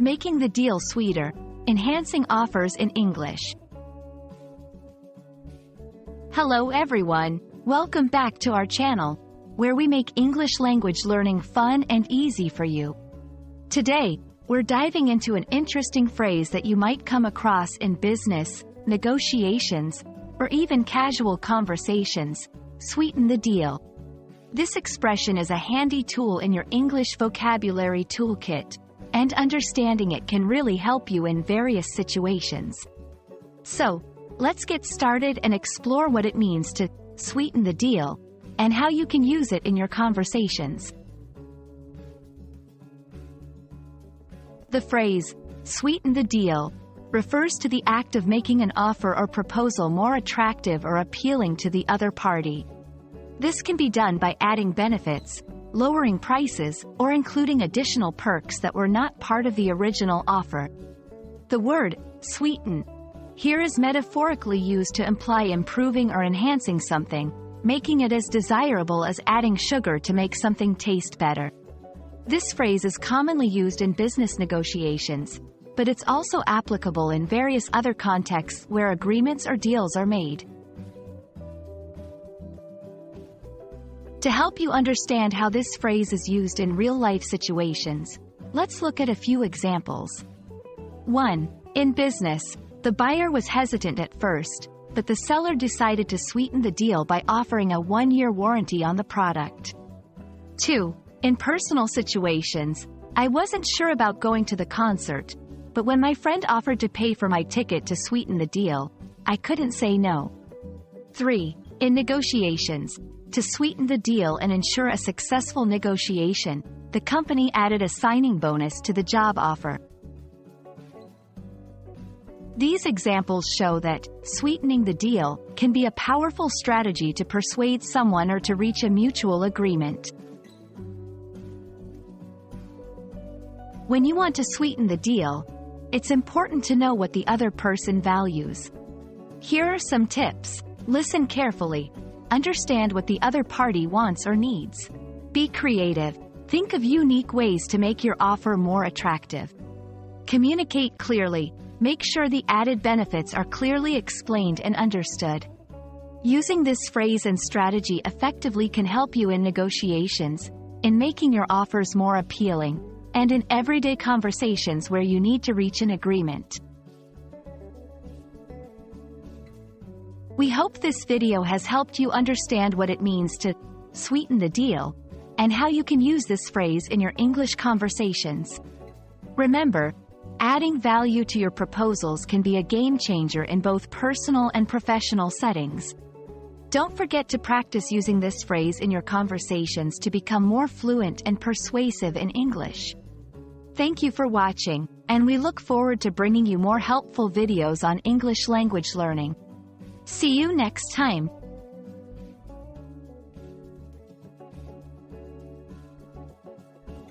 Making the deal sweeter, enhancing offers in English. Hello everyone, welcome back to our channel, where we make English language learning fun and easy for you. Today, we're diving into an interesting phrase that you might come across in business, negotiations, or even casual conversations: sweeten the deal. This expression is a handy tool in your English vocabulary toolkit, and understanding it can really help you in various situations. So, let's get started and explore what it means to sweeten the deal, and how you can use it in your conversations. The phrase, sweeten the deal, refers to the act of making an offer or proposal more attractive or appealing to the other party. This can be done by adding benefits, lowering prices, or including additional perks that were not part of the original offer. The word, sweeten, here is metaphorically used to imply improving or enhancing something, making it as desirable as adding sugar to make something taste better. This phrase is commonly used in business negotiations, but it's also applicable in various other contexts where agreements or deals are made. To help you understand how this phrase is used in real-life situations, let's look at a few examples. 1. In business, the buyer was hesitant at first, but the seller decided to sweeten the deal by offering a 1-year warranty on the product. 2. In personal situations, I wasn't sure about going to the concert, but when my friend offered to pay for my ticket to sweeten the deal, I couldn't say no. 3. In negotiations, to sweeten the deal and ensure a successful negotiation, the company added a signing bonus to the job offer. These examples show that sweetening the deal can be a powerful strategy to persuade someone or to reach a mutual agreement. When you want to sweeten the deal, it's important to know what the other person values. Here are some tips. Listen carefully. Understand what the other party wants or needs. Be creative. Think of unique ways to make your offer more attractive. Communicate clearly. Make sure the added benefits are clearly explained and understood. Using this phrase and strategy effectively can help you in negotiations, in making your offers more appealing, and in everyday conversations where you need to reach an agreement. We hope this video has helped you understand what it means to sweeten the deal, and how you can use this phrase in your English conversations. Remember, adding value to your proposals can be a game changer in both personal and professional settings. Don't forget to practice using this phrase in your conversations to become more fluent and persuasive in English. Thank you for watching, and we look forward to bringing you more helpful videos on English language learning. See you next time.